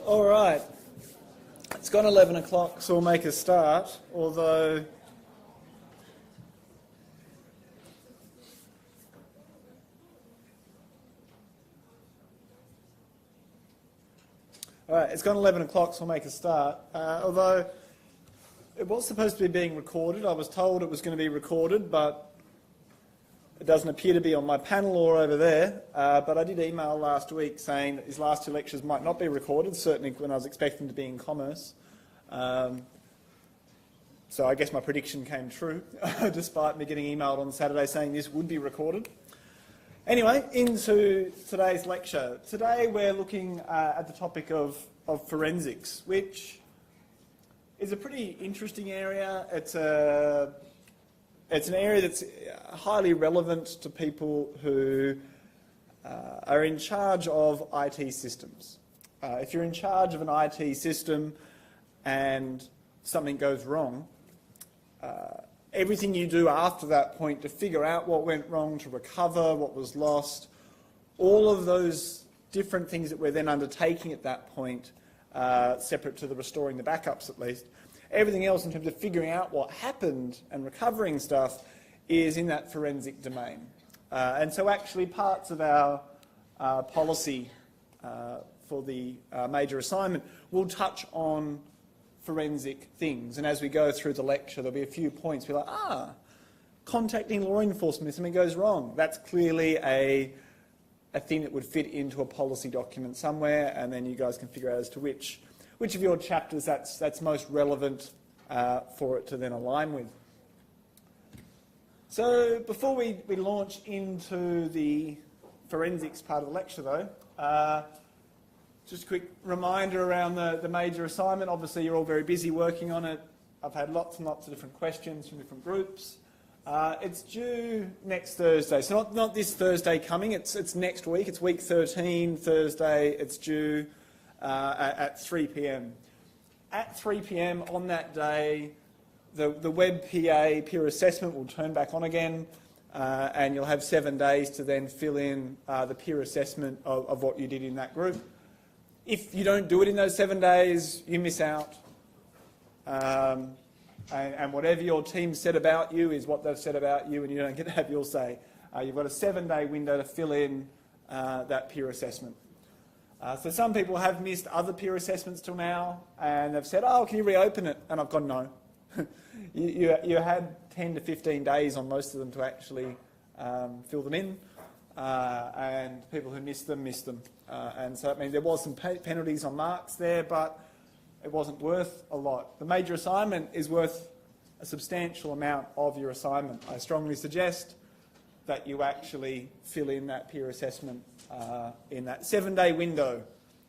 All right, it's gone 11 o'clock, so we'll make a start, although it's gone 11 o'clock, so we'll make a start. Although it was supposed to be being recorded. I was told it was going to be recorded, but it doesn't appear to be on my panel or over there. But I did email last week saying that these last two lectures might not be recorded, certainly when I was expecting to be in commerce. So I guess my prediction came true, despite me getting emailed on Saturday saying this would be recorded. Anyway, into today's lecture. Today we're looking at the topic of forensics, which is a pretty interesting area. It's an area that's highly relevant to people who are in charge of IT systems. If you're in charge of an IT system and something goes wrong, everything you do after that point to figure out what went wrong, to recover what was lost, all of those different things that we're then undertaking at that point, separate to the restoring the backups at least, everything else in terms of figuring out what happened and recovering stuff is in that forensic domain. And so actually parts of our policy for the major assignment will touch on forensic things. And as we go through the lecture, there'll be a few points we're like, contacting law enforcement if something goes wrong. That's clearly a thing that would fit into a policy document somewhere, and then you guys can figure out as to which of your chapters that's most relevant for it to then align with. So before we launch into the forensics part of the lecture though, just a quick reminder around the major assignment. Obviously you're all very busy working on it. I've had lots and lots of different questions from different groups. It's due next Thursday, so not this Thursday coming, it's next week. It's week 13, Thursday. It's due at 3 p.m. At 3 p.m. on that day, the web PA, peer assessment, will turn back on again, and you'll have 7 days to then fill in the peer assessment of what you did in that group. If you don't do it in those 7 days, you miss out. And whatever your team said about you is what they've said about you, and you don't get to have your say. You've got a 7-day window to fill in that peer assessment. So some people have missed other peer assessments till now, and they've said, can you reopen it? And I've gone, no. you had 10 to 15 days on most of them to actually fill them in, and people who missed them. And so I mean, there was some penalties on marks there, but it wasn't worth a lot. The major assignment is worth a substantial amount of your assignment. I strongly suggest that you actually fill in that peer assessment in that 7-day window.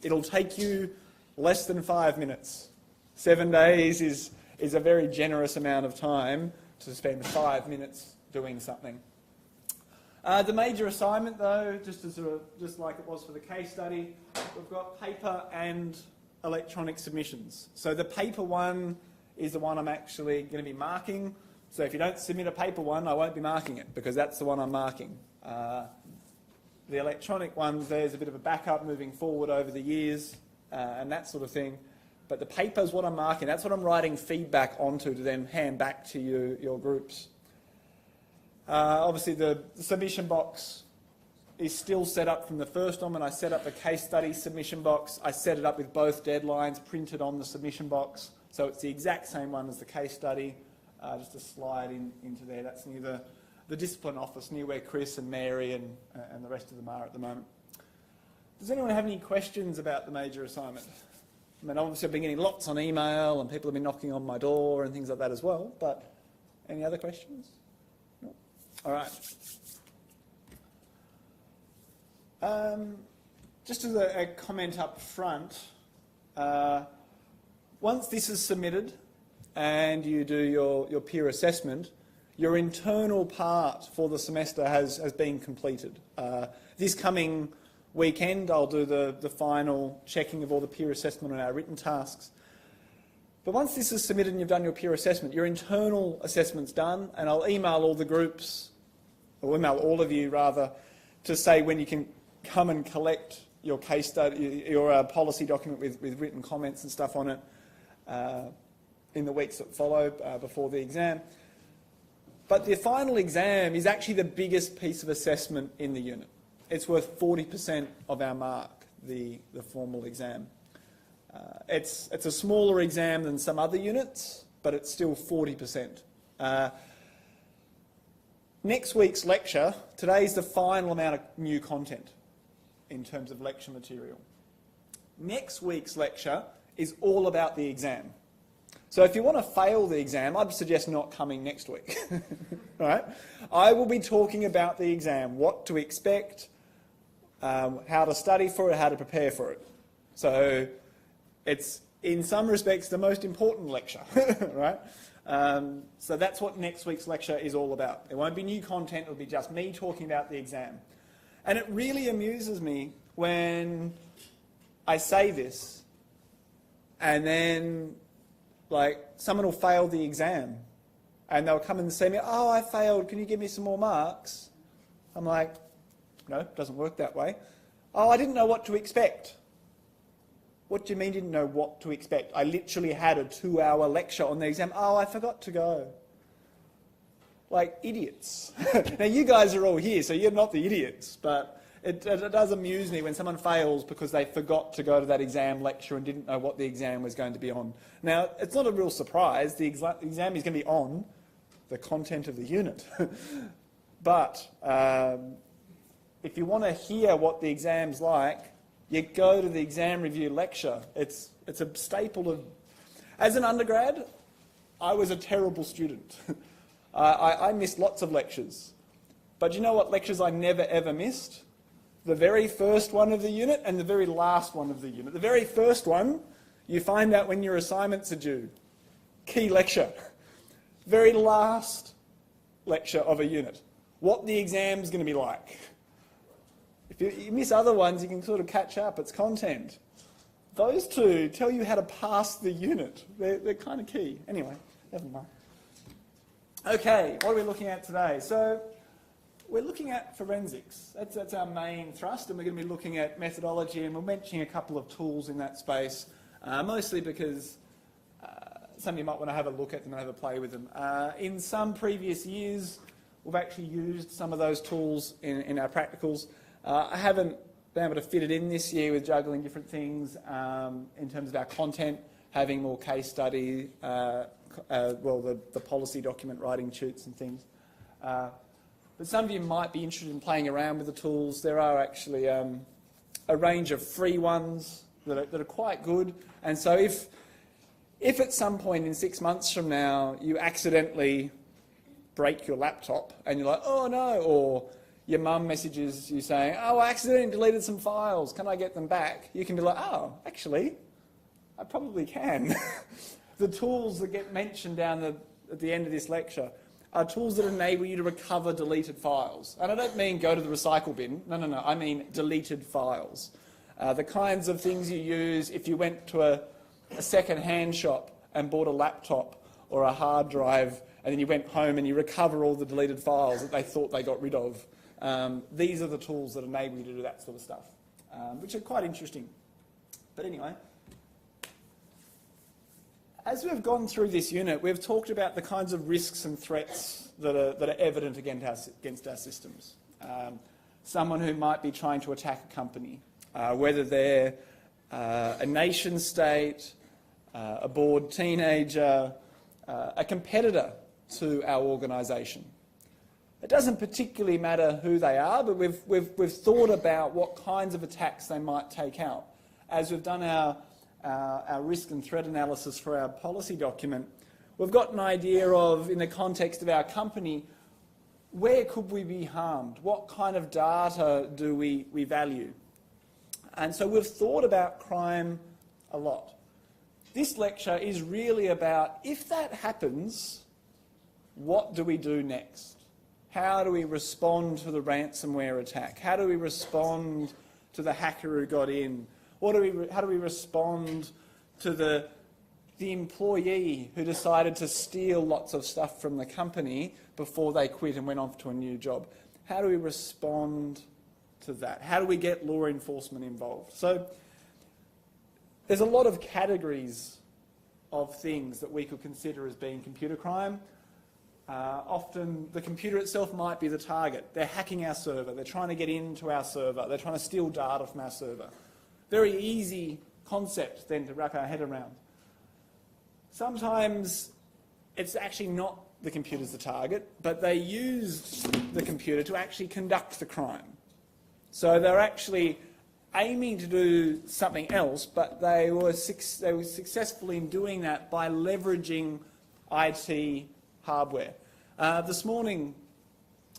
It'll take you less than 5 minutes. 7 days is a very generous amount of time to spend 5 minutes doing something. The major assignment, though, just like it was for the case study, we've got paper and electronic submissions. So the paper one is the one I'm actually going to be marking. So if you don't submit a paper one, I won't be marking it, because that's the one I'm marking. The electronic one, there's a bit of a backup moving forward over the years and that sort of thing. But the paper is what I'm marking. That's what I'm writing feedback onto to then hand back to you, your groups. Obviously, the submission box is still set up from the first one. When I set up the case study submission box, I set it up with both deadlines printed on the submission box. So it's the exact same one as the case study, just a slide into there. That's near the discipline office, near where Chris and Mary and the rest of them are at the moment. Does anyone have any questions about the major assignment? I mean, obviously I've been getting lots on email and people have been knocking on my door and things like that as well, but any other questions? No? All right. Just as a comment up front, once this is submitted and you do your peer assessment, your internal part for the semester has been completed. This coming weekend I'll do the final checking of all the peer assessment on our written tasks. But once this is submitted and you've done your peer assessment, your internal assessment's done, and I'll email all the groups, or email all of you rather, to say when you can come and collect your case study, your policy document with written comments and stuff on it in the weeks that follow before the exam. But the final exam is actually the biggest piece of assessment in the unit. It's worth 40% of our mark, the formal exam. It's a smaller exam than some other units, but it's still 40%. Next week's lecture, today's the final amount of new content in terms of lecture material. Next week's lecture is all about the exam. So if you want to fail the exam, I'd suggest not coming next week. Right? I will be talking about the exam, what to expect, how to study for it, how to prepare for it. So it's, in some respects, the most important lecture, right? So that's what next week's lecture is all about. It won't be new content, it'll be just me talking about the exam. And it really amuses me when I say this and then like someone will fail the exam and they'll come and say to me, oh, I failed, can you give me some more marks? I'm like, no, it doesn't work that way. Oh, I didn't know what to expect. What do you mean didn't know what to expect? I literally had a 2-hour lecture on the exam. Oh, I forgot to go. Like idiots. Now you guys are all here, so you're not the idiots, but it does amuse me when someone fails because they forgot to go to that exam lecture and didn't know what the exam was going to be on. Now, it's not a real surprise. The exam is going to be on the content of the unit. But if you want to hear what the exam's like, you go to the exam review lecture. It's a staple of... As an undergrad, I was a terrible student. I missed lots of lectures. But you know what lectures I never ever missed? The very first one of the unit and the very last one of the unit. The very first one, you find out when your assignments are due. Key lecture. Very last lecture of a unit. What the exam's going to be like. If you miss other ones, you can sort of catch up. It's content. Those two tell you how to pass the unit. They're kind of key. Anyway, never mind. Okay, what are we looking at today? So we're looking at forensics. That's our main thrust, and we're going to be looking at methodology, and we're mentioning a couple of tools in that space, mostly because some of you might want to have a look at them and have a play with them. In some previous years, we've actually used some of those tools in our practicals. I haven't been able to fit it in this year with juggling different things in terms of our content, having more case study, the policy document writing shoots and things. But some of you might be interested in playing around with the tools. There are actually a range of free ones that are quite good. And so if at some point in 6 months from now you accidentally break your laptop and you're like, oh no, or your mum messages you saying, oh, I accidentally deleted some files, can I get them back? You can be like, oh, actually, I probably can. The tools that get mentioned down at the end of this lecture are tools that enable you to recover deleted files. And I don't mean go to the recycle bin. No. I mean deleted files. The kinds of things you use if you went to a second-hand shop and bought a laptop or a hard drive and then you went home and you recover all the deleted files that they thought they got rid of. These are the tools that enable you to do that sort of stuff, which are quite interesting. But anyway, as we've gone through this unit, we've talked about the kinds of risks and threats that are evident against our systems. Someone who might be trying to attack a company, whether they're a nation state, a bored teenager, a competitor to our organisation. It doesn't particularly matter who they are, but we've thought about what kinds of attacks they might take out. As we've done our risk and threat analysis for our policy document, we've got an idea of, in the context of our company, where could we be harmed? What kind of data do we value? And so we've thought about crime a lot. This lecture is really about, if that happens, what do we do next? How do we respond to the ransomware attack? How do we respond to the hacker who got in? How do we respond to the employee who decided to steal lots of stuff from the company before they quit and went off to a new job? How do we respond to of that? How do we get law enforcement involved? So there's a lot of categories of things that we could consider as being computer crime. Often the computer itself might be the target. They're hacking our server. They're trying to get into our server. They're trying to steal data from our server. Very easy concept then to wrap our head around. Sometimes it's actually not the computer's the target, but they used the computer to actually conduct the crime. So they're actually aiming to do something else, but they were successful in doing that by leveraging IT hardware. This morning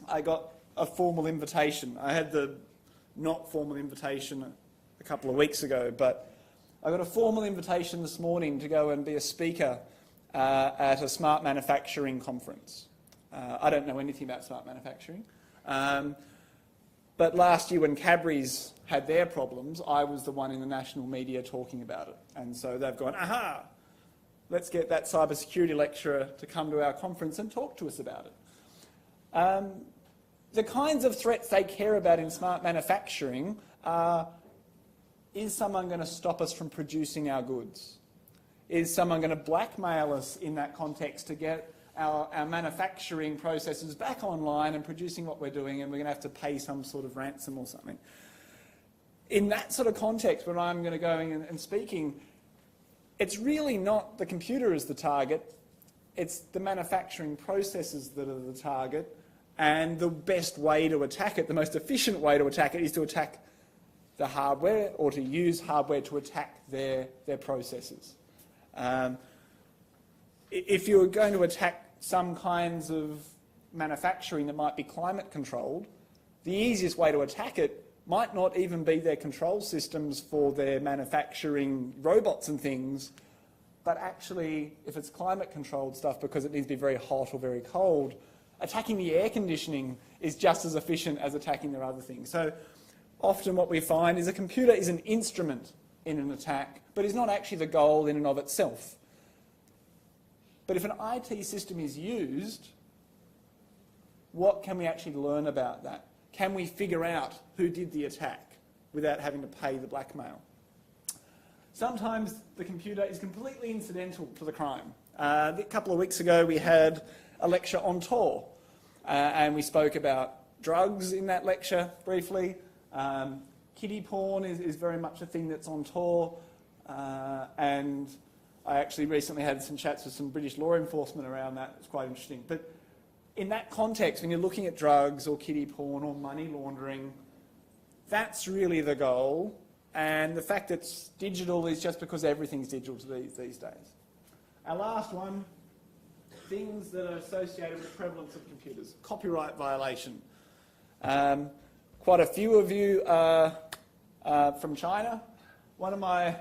I got a formal invitation. I had the not formal invitation a couple of weeks ago, but I got a formal invitation this morning to go and be a speaker at a smart manufacturing conference. I don't know anything about smart manufacturing, but last year when Cadbury's had their problems, I was the one in the national media talking about it. And so they've gone, aha, let's get that cybersecurity lecturer to come to our conference and talk to us about it. The kinds of threats they care about in smart manufacturing are, is someone going to stop us from producing our goods? Is someone going to blackmail us in that context to get our manufacturing processes back online and producing what we're doing, and we're going to have to pay some sort of ransom or something? In that sort of context, when I'm going to go and speaking, it's really not the computer as the target, it's the manufacturing processes that are the target, and the best way to attack it, the most efficient way to attack it, is to attack the hardware or to use hardware to attack their processes. If you're going to attack some kinds of manufacturing that might be climate controlled, the easiest way to attack it might not even be their control systems for their manufacturing robots and things, but actually, if it's climate controlled stuff because it needs to be very hot or very cold, attacking the air conditioning is just as efficient as attacking their other things. So often what we find is a computer is an instrument in an attack, but is not actually the goal in and of itself. But if an IT system is used, what can we actually learn about that? Can we figure out who did the attack without having to pay the blackmail? Sometimes the computer is completely incidental to the crime. A couple of weeks ago we had a lecture on Tor, and we spoke about drugs in that lecture briefly. Kiddie porn is very much a thing that's on Tor, and I actually recently had some chats with some British law enforcement around that. It's quite interesting. But in that context, when you're looking at drugs or kiddie porn or money laundering, that's really the goal. And the fact that it's digital is just because everything's digital these days. Our last one, things that are associated with the prevalence of computers. Copyright violation. Quite a few of you are from China. One of my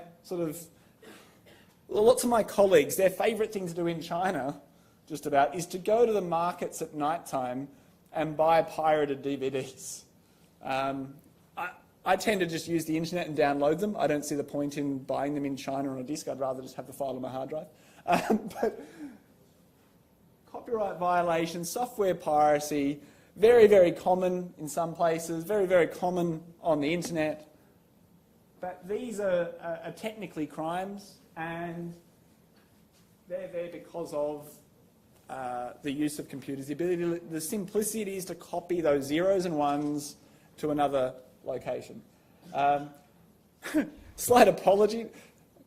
lots of my colleagues, their favourite thing to do in China, just about, is to go to the markets at night time and buy pirated DVDs. I tend to just use the internet and download them. I don't see the point in buying them in China on a disc. I'd rather just have the file on my hard drive. But copyright violations, software piracy, very, very common in some places, very, very common on the internet. But these are technically crimes, and they're there because of the use of computers. The simplicity is to copy those zeros and ones to another location. Slight apology.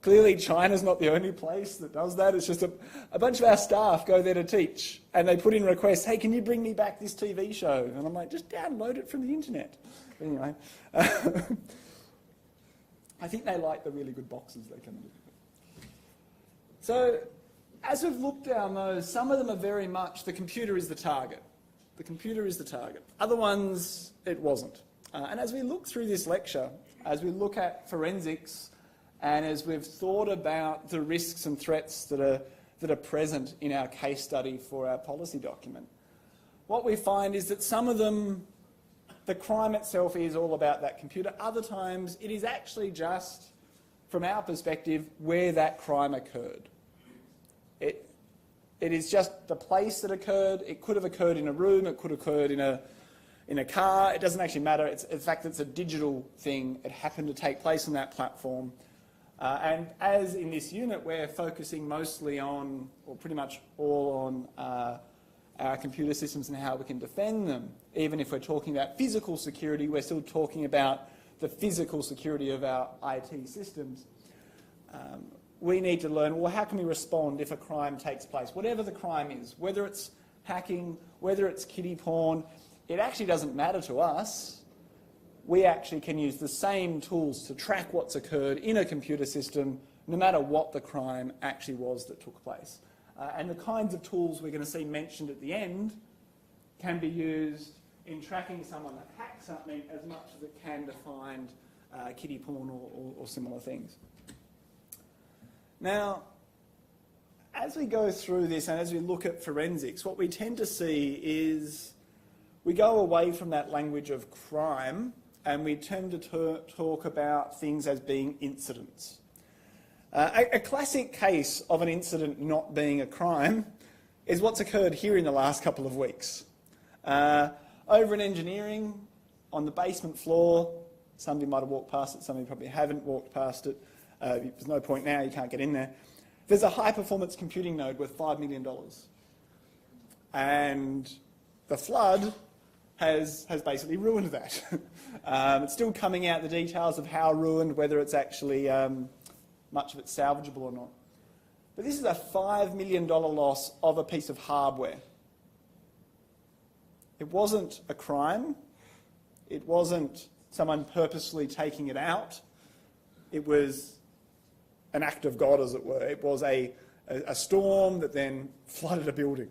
Clearly China's not the only place that does that. It's just a bunch of our staff go there to teach, and they put in requests, hey, can you bring me back this TV show? And I'm like, just download it from the internet. But anyway, I think they like the really good boxes they come with. So as we've looked down those, some of them are very much the computer is the target. The computer is the target. Other ones, it wasn't. And as we look through this lecture, as we look at forensics, and as we've thought about the risks and threats that are present in our case study for our policy document, what we find is that some of them, the crime itself is all about that computer. Other times, it is actually just, from our perspective, where that crime occurred. It is just the place that occurred. It could have occurred in a room. It could have occurred in in a car. It doesn't actually matter. In fact, it's a digital thing. It happened to take place on that platform. And as in this unit, we're focusing mostly on, or pretty much all on, our computer systems and how we can defend them. Even if we're talking about physical security, we're still talking about the physical security of our IT systems. We need to learn, well, how can we respond if a crime takes place? Whatever the crime is, whether it's hacking, whether it's kiddie porn, it actually doesn't matter to us. We actually can use the same tools to track what's occurred in a computer system, no matter what the crime actually was that took place. And the kinds of tools we're going to see mentioned at the end can be used in tracking someone that hacks something as much as it can to find kiddie porn or similar things. Now, as we go through this and as we look at forensics, what we tend to see is we go away from that language of crime and we tend to talk about things as being incidents. A classic case of an incident not being a crime is what's occurred here in the last couple of weeks. Over in engineering, on the basement floor, somebody might have walked past it, somebody probably haven't walked past it. There's no point now, you can't get in there. There's a high-performance computing node worth $5 million. And the flood has basically ruined that. It's still coming out, the details of how ruined, whether it's actually much of it salvageable or not. But this is a $5 million loss of a piece of hardware. It wasn't a crime. It wasn't someone purposely taking it out. It was an act of God, as it were. It was a storm that then flooded a building.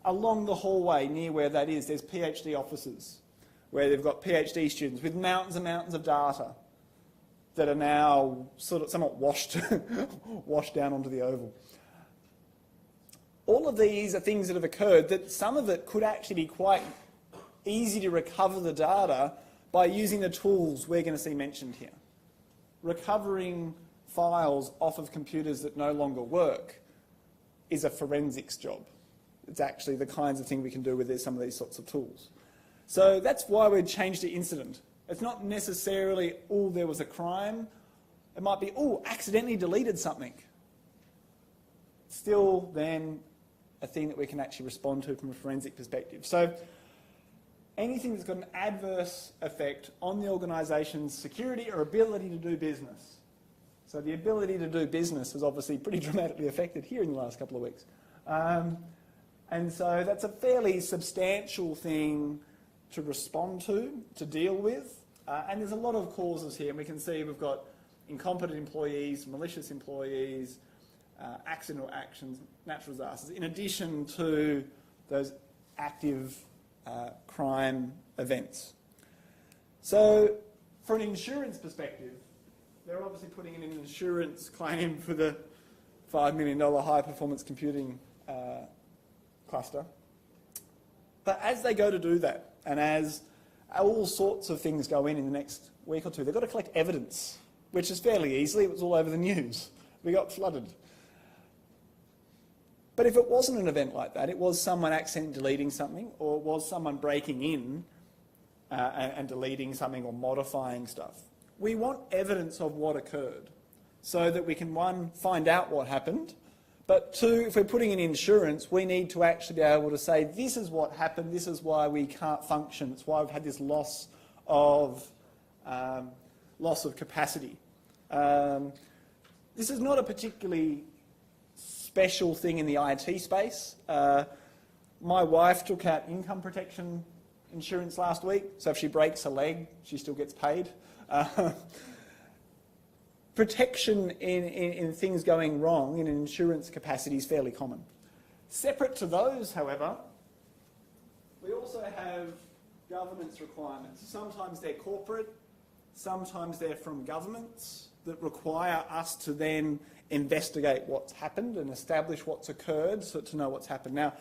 Along the hallway near where that is, there's PhD offices where they've got PhD students with mountains and mountains of data that are now sort of somewhat washed down onto the oval. All of these are things that have occurred that some of it could actually be quite easy to recover the data by using the tools we're going to see mentioned here. Recovering files off of computers that no longer work is a forensics job. It's actually the kinds of thing we can do with some of these sorts of tools. So that's why we changed to incident. It's not necessarily, oh, there was a crime. It might be, oh, accidentally deleted something. Still then a thing that we can actually respond to from a forensic perspective. So anything that's got an adverse effect on the organisation's security or ability to do business. So the ability to do business was obviously pretty dramatically affected here in the last couple of weeks. And so that's a fairly substantial thing to respond to deal with. And there's a lot of causes here. And we can see we've got incompetent employees, malicious employees, accidental actions, natural disasters, in addition to those active crime events. So from an insurance perspective, they're obviously putting in an insurance claim for the $5 million high-performance computing cluster. But as they go to do that, and as all sorts of things go in the next week or two, they've got to collect evidence, which is fairly easily. It was all over the news. We got flooded. But if it wasn't an event like that, it was someone accidentally deleting something, or it was someone breaking in and deleting something or modifying stuff. We want evidence of what occurred so that we can, one, find out what happened, but two, if we're putting in insurance, we need to actually be able to say, this is what happened, this is why we can't function, it's why we've had this loss of capacity. This is not a particularly special thing in the IT space. My wife took out income protection insurance last week, so if she breaks a leg, she still gets paid. Protection in things going wrong in an insurance capacity is fairly common. Separate to those, however, we also have governance requirements. Sometimes they're corporate, sometimes they're from governments that require us to then investigate what's happened and establish what's occurred so to know what's happened. Now,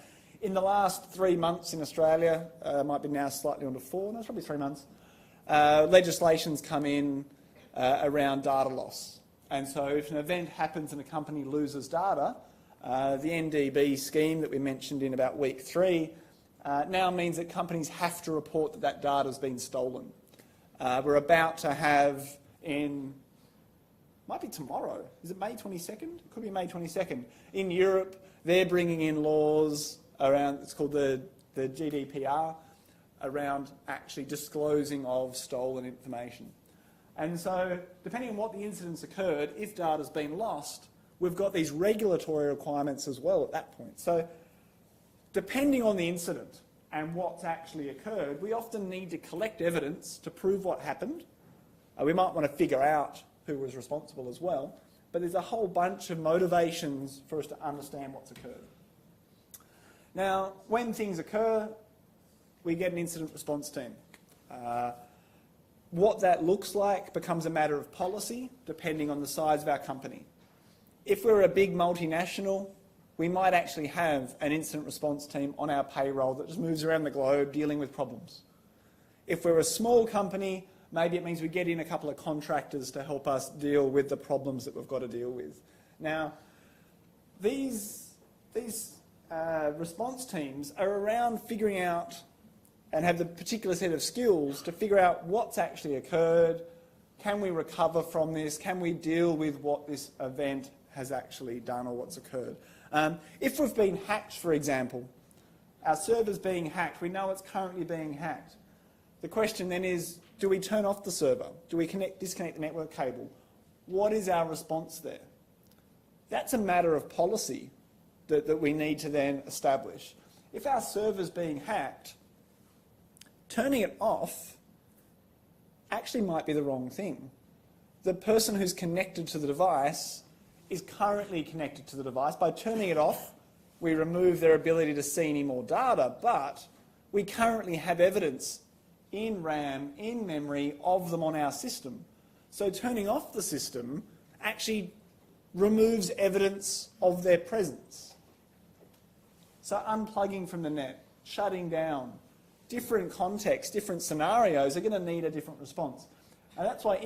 in the last 3 months in Australia, might be now slightly under 4, no, it's probably 3 months, legislation's come in around data loss. And so if an event happens and a company loses data, the NDB scheme that we mentioned in about week 3 now means that companies have to report that that data has been stolen. We're about to have might be tomorrow, is it May 22nd? It could be May 22nd. In Europe, they're bringing in laws around, it's called the GDPR, around actually disclosing of stolen information. And so, depending on what the incidents occurred, if data's been lost, we've got these regulatory requirements as well at that point. So, depending on the incident and what's actually occurred, we often need to collect evidence to prove what happened. We might want to figure out who was responsible as well, but there's a whole bunch of motivations for us to understand what's occurred. Now, when things occur, we get an incident response team. What that looks like becomes a matter of policy, depending on the size of our company. If we're a big multinational, we might actually have an incident response team on our payroll that just moves around the globe dealing with problems. If we're a small company, maybe it means we get in a couple of contractors to help us deal with the problems that we've got to deal with. Now, these response teams are around figuring out and have the particular set of skills to figure out what's actually occurred, can we recover from this, can we deal with what this event has actually done or what's occurred. If we've been hacked, for example, our server's being hacked, we know it's currently being hacked. The question then is, do we turn off the server? Do we disconnect the network cable? What is our response there? That's a matter of policy that we need to then establish. If our server's being hacked, turning it off actually might be the wrong thing. The person who's connected to the device is currently connected to the device. By turning it off, we remove their ability to see any more data, but we currently have evidence in RAM, in memory, of them on our system. So turning off the system actually removes evidence of their presence. So unplugging from the net, shutting down, different contexts, different scenarios are going to need a different response. And that's why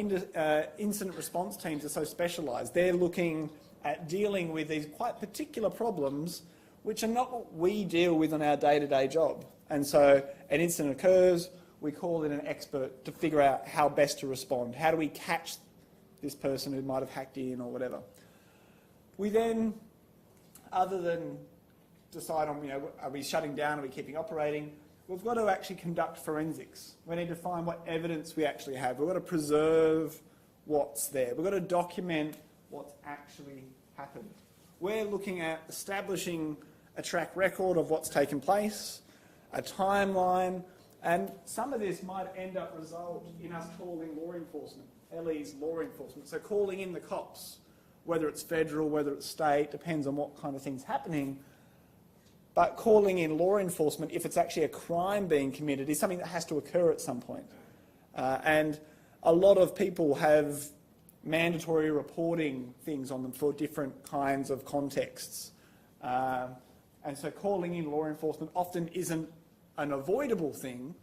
incident response teams are so specialised. They're looking at dealing with these quite particular problems which are not what we deal with on our day-to-day job. And so an incident occurs, we call in an expert to figure out how best to respond. How do we catch this person who might have hacked in or whatever? We then, other than decide on, are we shutting down, are we keeping operating, we've got to actually conduct forensics. We need to find what evidence we actually have. We've got to preserve what's there. We've got to document what's actually happened. We're looking at establishing a track record of what's taken place, a timeline, and some of this might end up result in us calling law enforcement, LE's law enforcement. So calling in the cops, whether it's federal, whether it's state, depends on what kind of thing's happening. But calling in law enforcement, if it's actually a crime being committed, is something that has to occur at some point. And a lot of people have mandatory reporting things on them for different kinds of contexts. And so calling in law enforcement often isn't an avoidable thing,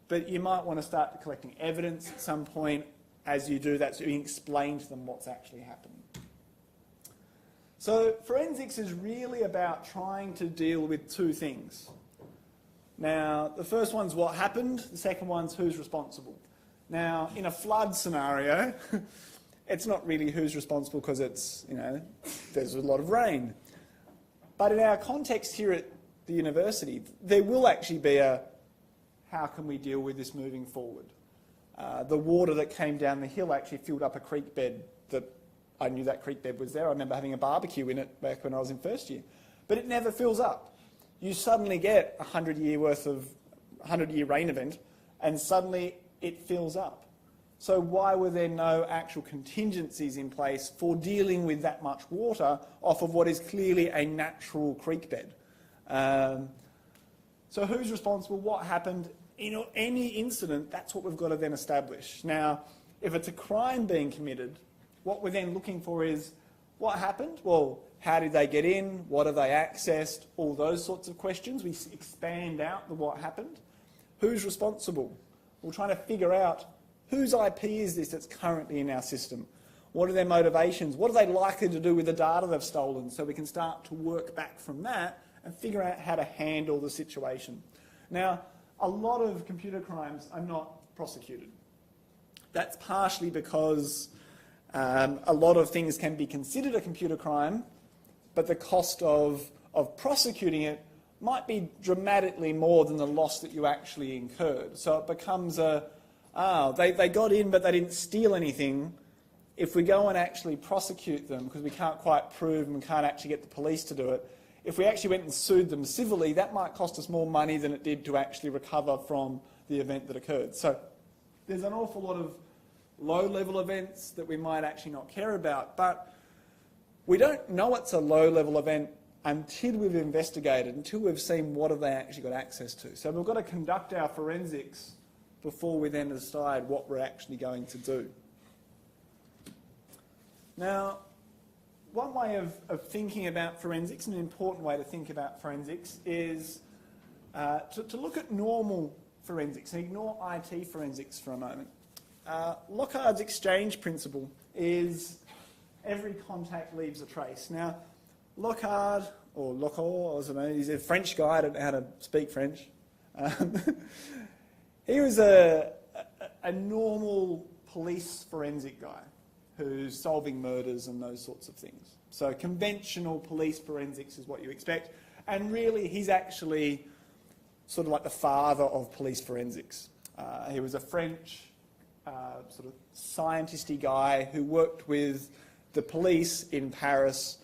but you might want to start collecting evidence at some point. As you do that, so you can explain to them what's actually happening. So forensics is really about trying to deal with two things. Now, the first one's what happened, the second one's who's responsible. Now, in a flood scenario, it's not really who's responsible because it's, there's a lot of rain. But in our context here at the university, there will actually be a how can we deal with this moving forward. The water that came down the hill actually filled up a creek bed that I knew that creek bed was there. I remember having a barbecue in it back when I was in first year. But it never fills up. You suddenly get a 100-year rain event and suddenly it fills up. So why were there no actual contingencies in place for dealing with that much water off of what is clearly a natural creek bed? So who's responsible? What happened? In any incident, that's what we've got to then establish. Now, if it's a crime being committed, what we're then looking for is what happened? Well, how did they get in? What have they accessed? All those sorts of questions. We expand out the what happened. Who's responsible? We're trying to figure out whose IP is this that's currently in our system? What are their motivations? What are they likely to do with the data they've stolen? So we can start to work back from that and figure out how to handle the situation. Now, a lot of computer crimes are not prosecuted. That's partially because a lot of things can be considered a computer crime, but the cost of prosecuting it might be dramatically more than the loss that you actually incurred. So it becomes they got in but they didn't steal anything. If we go and actually prosecute them, because we can't quite prove and we can't actually get the police to do it, if we actually went and sued them civilly, that might cost us more money than it did to actually recover from the event that occurred. So there's an awful lot of low-level events that we might actually not care about, but we don't know it's a low-level event until we've investigated, until we've seen what have they actually got access to. So we've got to conduct our forensics before we then decide what we're actually going to do. Now, one way of thinking about forensics, an important way to think about forensics, is to look at normal forensics and ignore IT forensics for a moment. Locard's exchange principle is every contact leaves a trace. Now, Locard, or Locard, I don't know, he's a French guy, I don't know how to speak French. He was a normal police forensic guy who's solving murders and those sorts of things. So conventional police forensics is what you expect. And really, he's actually sort of like the father of police forensics. He was a French sort of scientisty guy who worked with the police in Paris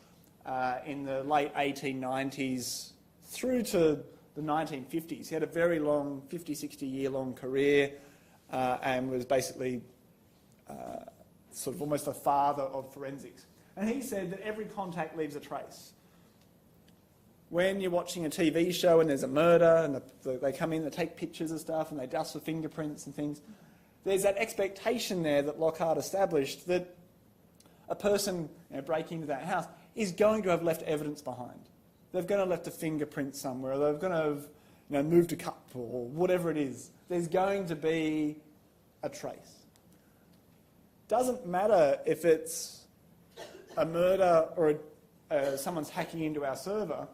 in the late 1890s through to the 1950s. He had a very long, 50, 60-year-long career and was basically sort of almost a father of forensics. And he said that every contact leaves a trace. When you're watching a TV show and there's a murder and they come in, they take pictures of stuff and they dust for fingerprints and things, there's that expectation there that Lockhart established that a person breaking into that house is going to have left evidence behind. They're going to have left a fingerprint somewhere, or they're going to have moved a cup or whatever it is. There's going to be a trace. Doesn't matter if it's a murder or someone's hacking into our server,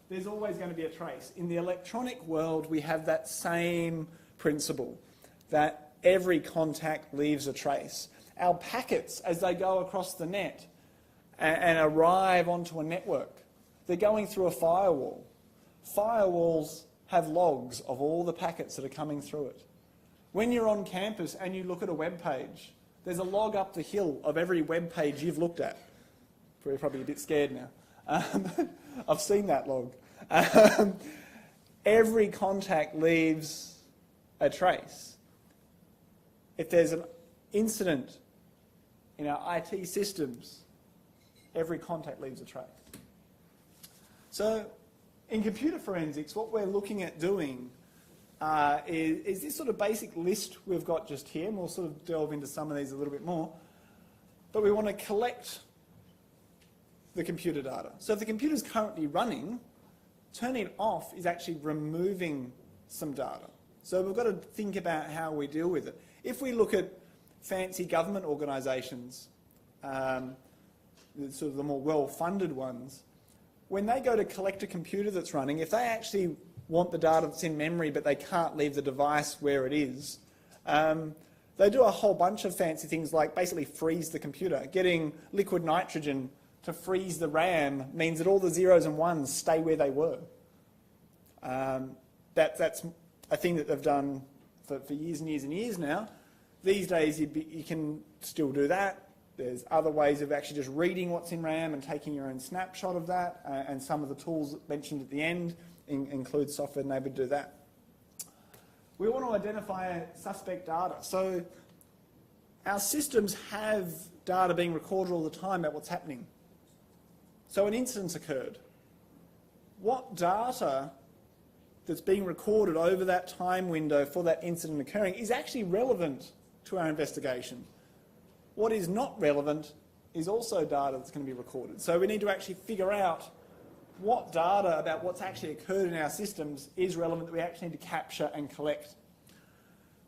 there's always going to be a trace. In the electronic world, we have that same principle, that every contact leaves a trace. Our packets, as they go across the net and arrive onto a network, they're going through a firewall. Firewalls have logs of all the packets that are coming through it. When you're on campus and you look at a web page, there's a log up the hill of every web page you've looked at. You're probably a bit scared now. I've seen that log. Every contact leaves a trace. If there's an incident in our IT systems, every contact leaves a trace. So in computer forensics, what we're looking at doing is this sort of basic list we've got just here, and we'll sort of delve into some of these a little bit more. But we want to collect the computer data. So if the computer's currently running, turning it off is actually removing some data. So we've got to think about how we deal with it. If we look at fancy government organisations, sort of the more well-funded ones, when they go to collect a computer that's running, if they actually want the data that's in memory but they can't leave the device where it is, they do a whole bunch of fancy things like basically freeze the computer. Getting liquid nitrogen to freeze the RAM means that all the zeros and ones stay where they were. That's a thing that they've done for years and years and years now. These days you can still do that. There's other ways of actually just reading what's in RAM and taking your own snapshot of that, and some of the tools mentioned at the end include software enabled to do that. We want to identify suspect data. So our systems have data being recorded all the time about what's happening. So an incident's occurred. What data that's being recorded over that time window for that incident occurring is actually relevant to our investigation. What is not relevant is also data that's going to be recorded. So we need to actually figure out what data about what's actually occurred in our systems is relevant that we actually need to capture and collect.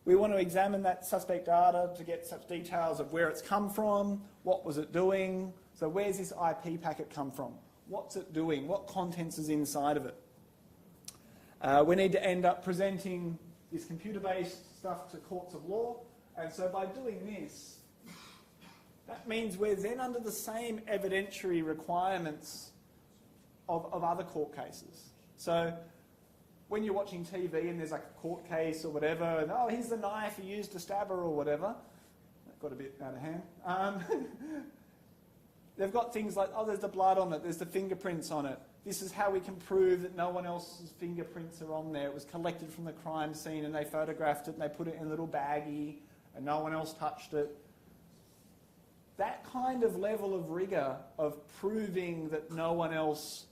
We want to examine that suspect data to get such details of where it's come from, what was it doing, so where's this IP packet come from, what's it doing, what contents is inside of it. We need to end up presenting this computer-based stuff to courts of law. And so by doing this, that means we're then under the same evidentiary requirements of other court cases. So when you're watching TV and there's like a court case or whatever, and oh, here's the knife he used to stab her or whatever, that got a bit out of hand. They've got things like, oh, there's the blood on it, there's the fingerprints on it. This is how we can prove that no one else's fingerprints are on there. It was collected from the crime scene and they photographed it and they put it in a little baggie and no one else touched it. That kind of level of rigour of proving that no one else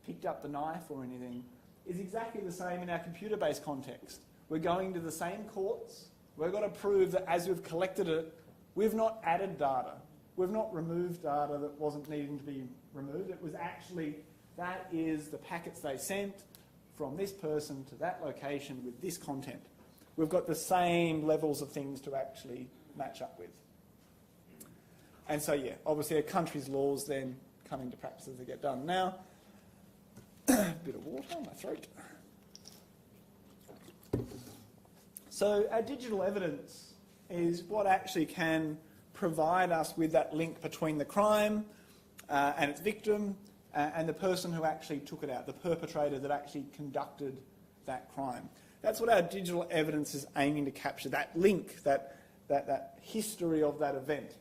picked up the knife or anything is exactly the same in our computer-based context. We're going to the same courts. We've got to prove that as we've collected it, we've not added data. We've not removed data that wasn't needing to be removed. It was actually, that is the packets they sent from this person to that location with this content. We've got the same levels of things to actually match up with. And so, yeah, obviously a country's laws then come into practice as they get done. Now, a bit of water on my throat. So our digital evidence is what actually can provide us with that link between the crime and its victim and the person who actually took it out, the perpetrator that actually conducted that crime. That's what our digital evidence is aiming to capture, that link, that history of that event.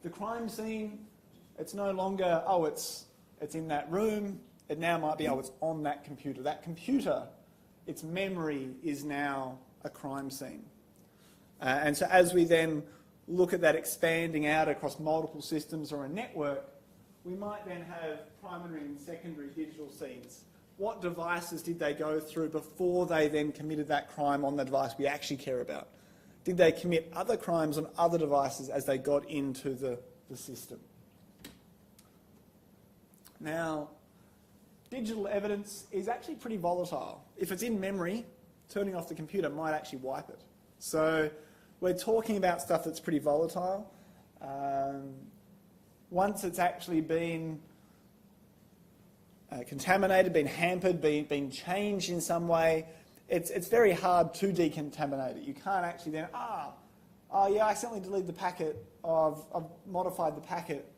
The crime scene, it's no longer, oh, it's in that room. It now might be, oh, it's on that computer. That computer, its memory is now a crime scene. And so as we then look at that expanding out across multiple systems or a network, we might then have primary and secondary digital scenes. What devices did they go through before they then committed that crime on the device we actually care about? Did they commit other crimes on other devices as they got into the system? Now, digital evidence is actually pretty volatile. If it's in memory, turning off the computer might actually wipe it. So we're talking about stuff that's pretty volatile. Once it's actually been contaminated, been hampered, been changed in some way, it's very hard to decontaminate it. You can't actually then, oh yeah, I accidentally deleted the packet, I've modified the packet.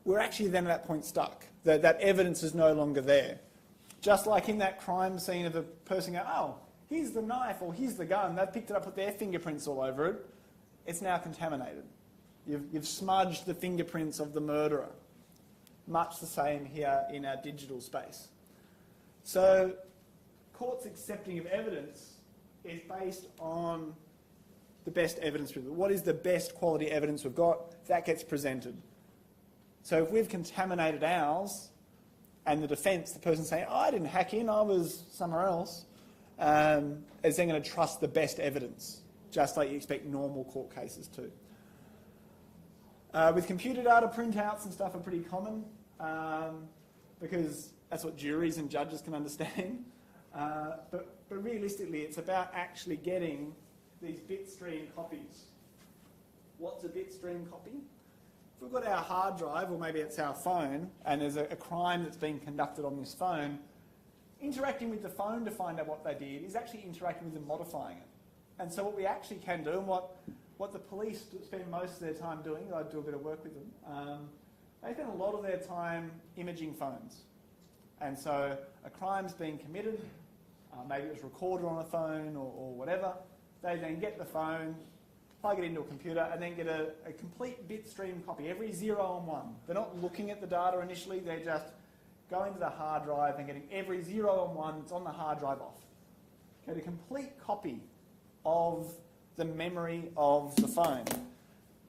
We're actually then at that point stuck. That evidence is no longer there. Just like in that crime scene of the person going, oh, here's the knife or here's the gun, they've picked it up with their fingerprints all over it. It's now contaminated. You've smudged the fingerprints of the murderer. Much the same here in our digital space. So courts' accepting of evidence is based on the best evidence. What is the best quality evidence we've got? That gets presented. So if we've contaminated ours and the defence, the person saying, oh, I didn't hack in, I was somewhere else, is then going to trust the best evidence, just like you expect normal court cases to. With computer data, printouts and stuff are pretty common because that's what juries and judges can understand. But realistically, it's about actually getting these bitstream copies. What's a bitstream copy? If we've got our hard drive, or maybe it's our phone, and there's a crime that's being conducted on this phone, interacting with the phone to find out what they did is actually interacting with them, modifying it. And so what we actually can do, and what the police spend most of their time doing, I do a bit of work with them, they spend a lot of their time imaging phones. And so a crime's being committed, maybe it was recorded on a phone or whatever, they then get the phone, plug it into a computer, and then get a complete bitstream copy, every 0 and 1. They're not looking at the data initially, they're just going to the hard drive and getting every 0 and 1 that's on the hard drive off. Get a complete copy of the memory of the phone.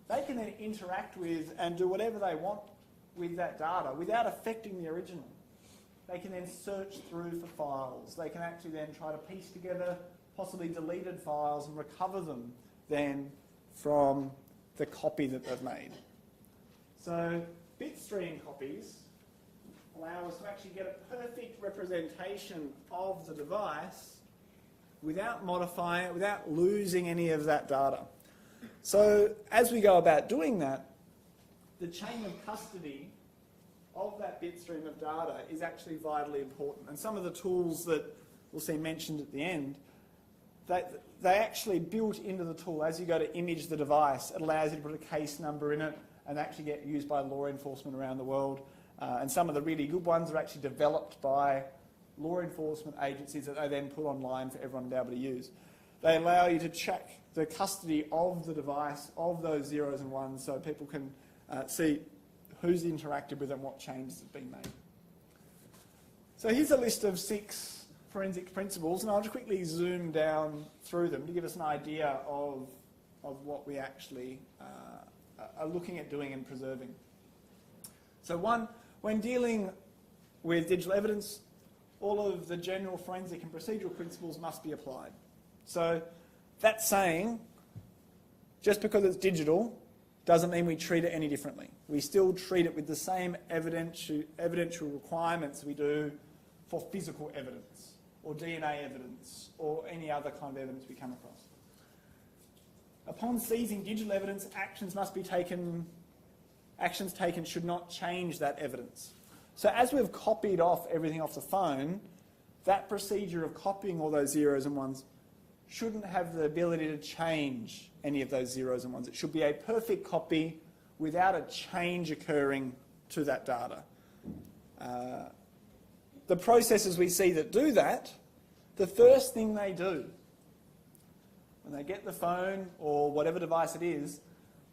They can then interact with and do whatever they want with that data without affecting the original. They can then search through for files. They can actually then try to piece together possibly deleted files and recover them then from the copy that they've made. So bitstream copies allow us to actually get a perfect representation of the device without modifying it, without losing any of that data. So as we go about doing that, the chain of custody of that bit stream of data is actually vitally important. And some of the tools that we'll see mentioned at the end, they actually built into the tool, as you go to image the device, it allows you to put a case number in it and actually get used by law enforcement around the world. And some of the really good ones are actually developed by law enforcement agencies that they then put online for everyone to be able to use. They allow you to check the custody of the device, of those zeros and ones, so people can see who's interacted with and what changes have been made. So here's a list of 6 forensic principles, and I'll just quickly zoom down through them to give us an idea of what we actually are looking at doing and preserving. So 1, when dealing with digital evidence, all of the general forensic and procedural principles must be applied. So that's saying, just because it's digital doesn't mean we treat it any differently. We still treat it with the same evidential requirements we do for physical evidence or DNA evidence or any other kind of evidence we come across. Upon seizing digital evidence, actions taken should not change that evidence. So as we've copied off everything off the phone, that procedure of copying all those zeros and ones shouldn't have the ability to change any of those zeros and ones. It should be a perfect copy without a change occurring to that data. The processes we see that do that, the first thing they do, when they get the phone or whatever device it is,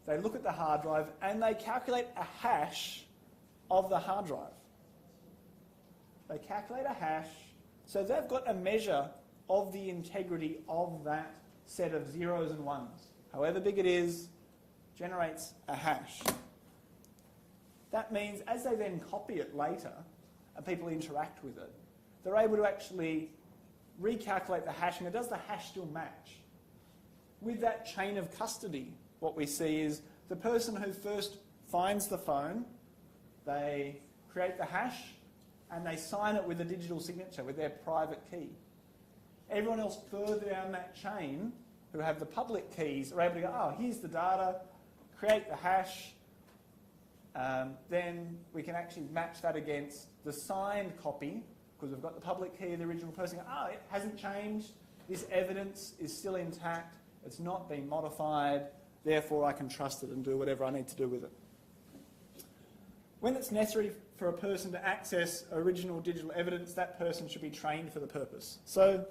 they look at the hard drive and they calculate a hash of the hard drive. They calculate a hash, so they've got a measure of the integrity of that set of zeros and ones. However big it is, generates a hash. That means as they then copy it later and people interact with it, they're able to actually recalculate the hash, and does the hash still match? With that chain of custody, what we see is the person who first finds the phone, they create the hash and they sign it with a digital signature, with their private key. Everyone else further down that chain who have the public keys are able to go, oh, here's the data, create the hash, then we can actually match that against the signed copy, because we've got the public key of the original person. Oh, it hasn't changed. This evidence is still intact. It's not been modified. Therefore, I can trust it and do whatever I need to do with it. When it's necessary for a person to access original digital evidence, that person should be trained for the purpose. So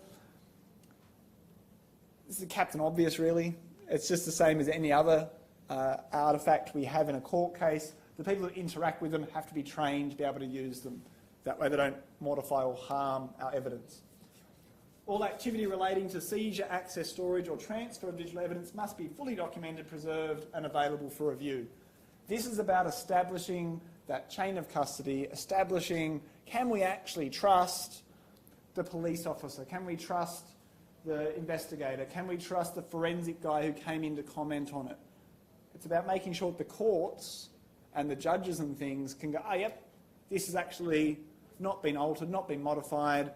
this is Captain Obvious, really. It's just the same as any other artefact we have in a court case. The people that interact with them have to be trained to be able to use them. That way they don't modify or harm our evidence. All activity relating to seizure, access, storage or transfer of digital evidence must be fully documented, preserved and available for review. This is about establishing that chain of custody, establishing, can we actually trust the police officer? Can we trust the investigator? Can we trust the forensic guy who came in to comment on it? It's about making sure that the courts and the judges and things can go, oh, yep, this has actually not been altered, not been modified.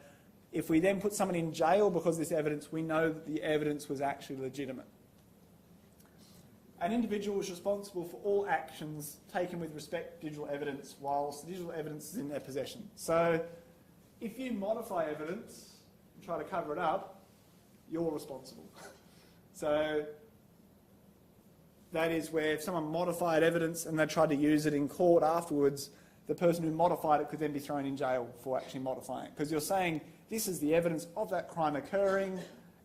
If we then put someone in jail because of this evidence, we know that the evidence was actually legitimate. An individual is responsible for all actions taken with respect to digital evidence whilst the digital evidence is in their possession. So if you modify evidence and try to cover it up, you're responsible. So that is where if someone modified evidence and they tried to use it in court afterwards, the person who modified it could then be thrown in jail for actually modifying it. Because you're saying, this is the evidence of that crime occurring,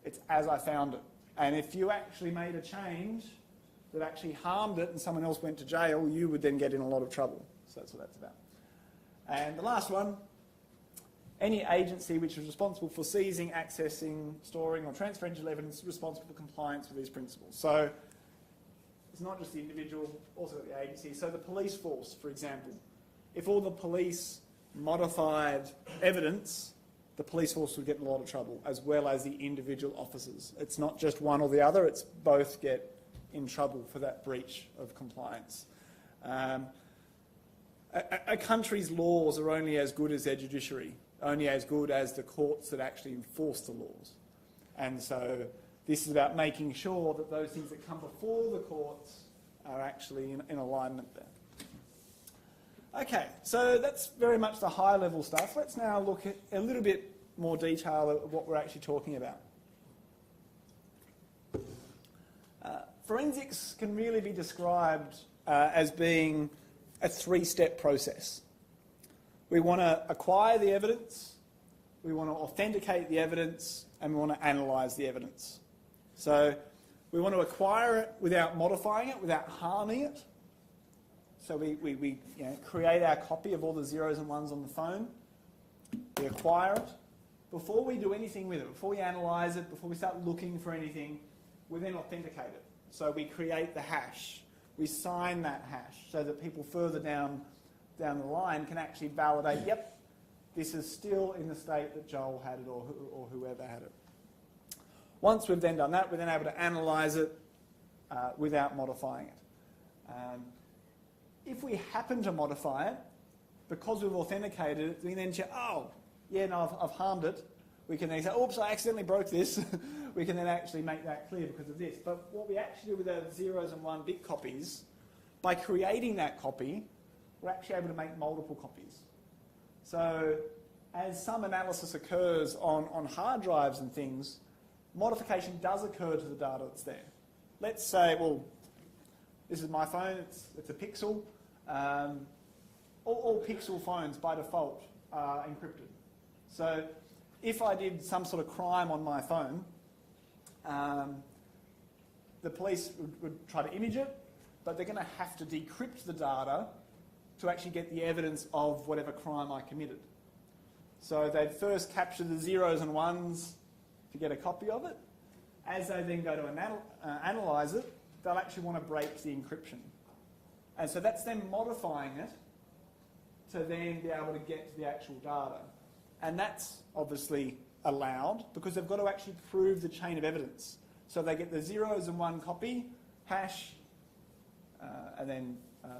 it's as I found it. And if you actually made a change that actually harmed it and someone else went to jail, you would then get in a lot of trouble. So that's what that's about. And the last one, any agency which is responsible for seizing, accessing, storing or transferring digital evidence is responsible for compliance with these principles. So it's not just the individual, also the agency. So the police force, for example, if all the police modified evidence, the police force would get in a lot of trouble, as well as the individual officers. It's not just one or the other, it's both get in trouble for that breach of compliance. A country's laws are only as good as their judiciary, only as good as the courts that actually enforce the laws. And so this is about making sure that those things that come before the courts are actually in alignment there. Okay, so that's very much the high level stuff. Let's now look at a little bit more detail of what we're actually talking about. Forensics can really be described as being a three-step process. We want to acquire the evidence, we want to authenticate the evidence, and we want to analyse the evidence. So we want to acquire it without modifying it, without harming it. So we create our copy of all the zeros and ones on the phone. We acquire it. Before we do anything with it, before we analyse it, before we start looking for anything, we then authenticate it. So we create the hash. We sign that hash so that people further down the line can actually validate, yep, this is still in the state that Joel had it or whoever had it. Once we've then done that, we're then able to analyse it without modifying it. If we happen to modify it, because we've authenticated it, we then check, oh, yeah, no, I've harmed it. We can then say, oops, I accidentally broke this. We can then actually make that clear because of this. But what we actually do with our zeros and 1-bit copies, by creating that copy, we're actually able to make multiple copies. So as some analysis occurs on hard drives and things, modification does occur to the data that's there. Let's say, well, this is my phone, it's a Pixel. All Pixel phones by default are encrypted. So if I did some sort of crime on my phone, the police would try to image it, but they're going to have to decrypt the data to actually get the evidence of whatever crime I committed. So they'd first capture the zeros and ones to get a copy of it. As they then go to analyse it, they'll actually want to break the encryption. And so that's them modifying it to then be able to get to the actual data. And that's obviously allowed because they've got to actually prove the chain of evidence. So they get the zeros and 1 copy, hash, and then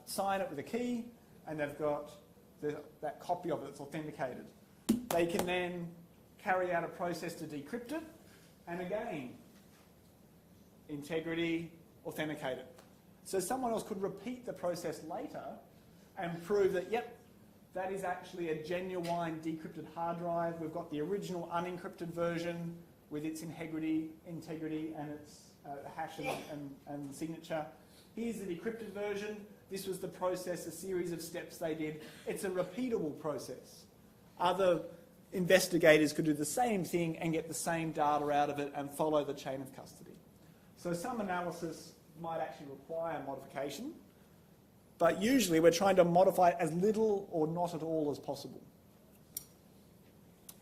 sign it with a key, and they've got that copy of it that's authenticated. They can then carry out a process to decrypt it, and again, integrity, authenticate it. So someone else could repeat the process later and prove that, yep, that is actually a genuine decrypted hard drive. We've got the original unencrypted version with its integrity and its hash and signature. Here's the decrypted version. This was the process, a series of steps they did. It's a repeatable process. Other investigators could do the same thing and get the same data out of it and follow the chain of custody. So some analysis might actually require modification, but usually we're trying to modify it as little or not at all as possible.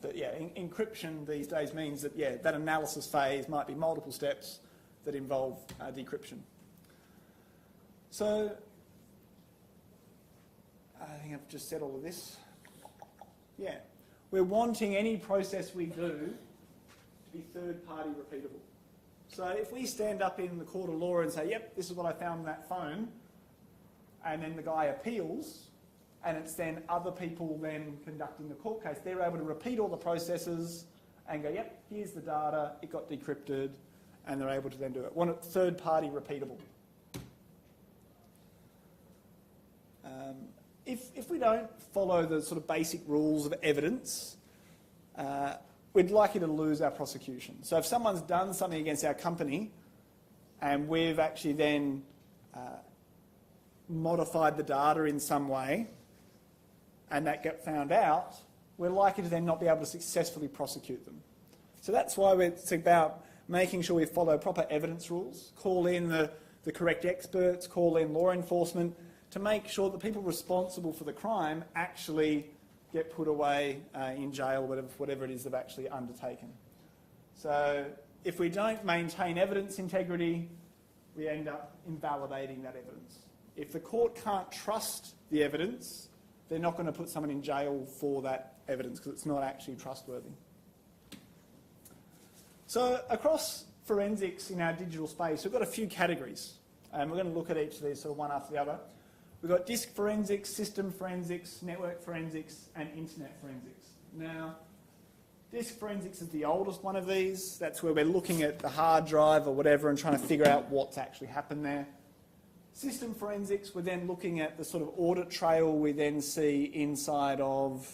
But yeah, encryption these days means that, yeah, that analysis phase might be multiple steps that involve decryption. So I think I've just said all of this. Yeah, we're wanting any process we do to be third-party repeatable. So if we stand up in the court of law and say, yep, this is what I found in that phone, and then the guy appeals, and it's then other people then conducting the court case, they're able to repeat all the processes and go, yep, here's the data, it got decrypted, and they're able to then do it. Want it third-party repeatable. If we don't follow the sort of basic rules of evidence, we'd likely to lose our prosecution. So if someone's done something against our company and we've actually then modified the data in some way and that get found out, we're likely to then not be able to successfully prosecute them. So that's why it's about making sure we follow proper evidence rules, call in the correct experts, call in law enforcement to make sure that people responsible for the crime actually get put away in jail, whatever it is they've actually undertaken. So if we don't maintain evidence integrity, we end up invalidating that evidence. If the court can't trust the evidence, they're not going to put someone in jail for that evidence because it's not actually trustworthy. So across forensics in our digital space, we've got a few categories, and we're going to look at each of these sort of one after the other. We've got disk forensics, system forensics, network forensics, and internet forensics. Now, disk forensics is the oldest one of these. That's where we're looking at the hard drive or whatever and trying to figure out what's actually happened there. System forensics, we're then looking at the sort of audit trail we then see inside of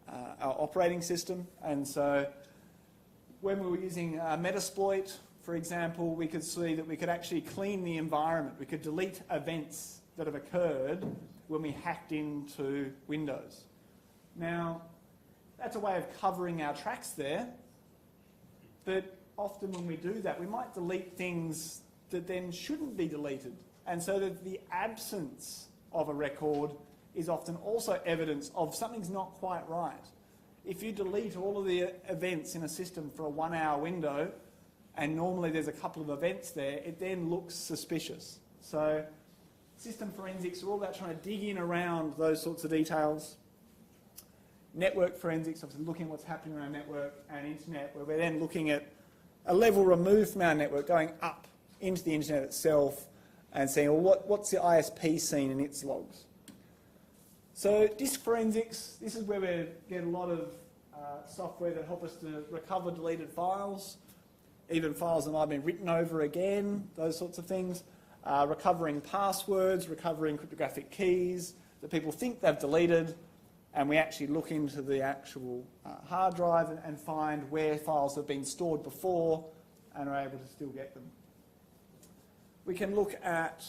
our operating system. And so when we were using Metasploit, for example, we could see that we could actually clean the environment. We could delete events that have occurred when we hacked into Windows. Now, that's a way of covering our tracks there, but often when we do that, we might delete things that then shouldn't be deleted. And so that the absence of a record is often also evidence of something's not quite right. If you delete all of the events in a system for a 1 hour window, and normally there's a couple of events there, it then looks suspicious. So system forensics are all about trying to dig in around those sorts of details. Network forensics, obviously looking at what's happening around network and internet, where we're then looking at a level removed from our network, going up into the internet itself and saying, well, what's the ISP seen in its logs? So disk forensics, this is where we get a lot of software that help us to recover deleted files, even files that might have been written over again, those sorts of things. Recovering passwords, recovering cryptographic keys that people think they've deleted, and we actually look into the actual hard drive and find where files have been stored before and are able to still get them. We can look at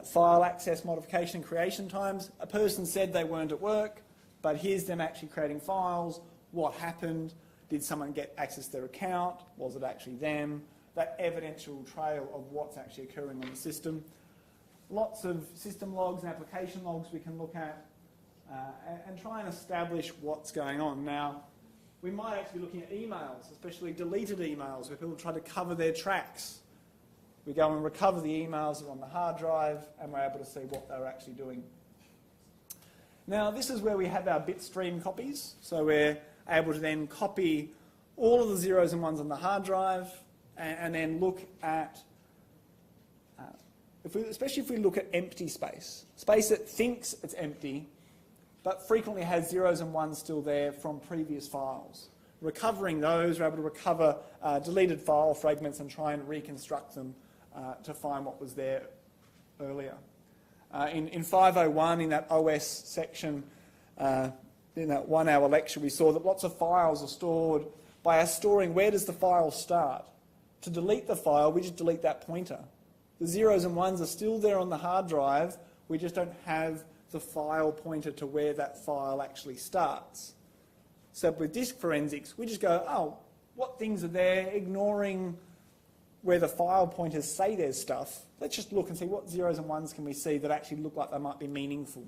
file access modification creation times. A person said they weren't at work, but here's them actually creating files. What happened? Did someone get access to their account? Was it actually them? That evidential trail of what's actually occurring on the system. Lots of system logs and application logs we can look at and try and establish what's going on. Now, we might actually be looking at emails, especially deleted emails, where people try to cover their tracks. We go and recover the emails that are on the hard drive, and we're able to see what they're actually doing. Now, this is where we have our bitstream copies. So we're able to then copy all of the zeros and ones on the hard drive, and then look at, especially if we look at empty space, space that thinks it's empty, but frequently has zeros and ones still there from previous files. Recovering those, we're able to recover deleted file fragments and try and reconstruct them to find what was there earlier. In 501, in that OS section, in that 1 hour lecture, we saw that lots of files are stored by us storing where does the file start. To delete the file, we just delete that pointer. The zeros and ones are still there on the hard drive, we just don't have the file pointer to where that file actually starts. So with disk forensics, we just go, oh, what things are there, ignoring where the file pointers say there's stuff. Let's just look and see what zeros and ones can we see that actually look like they might be meaningful.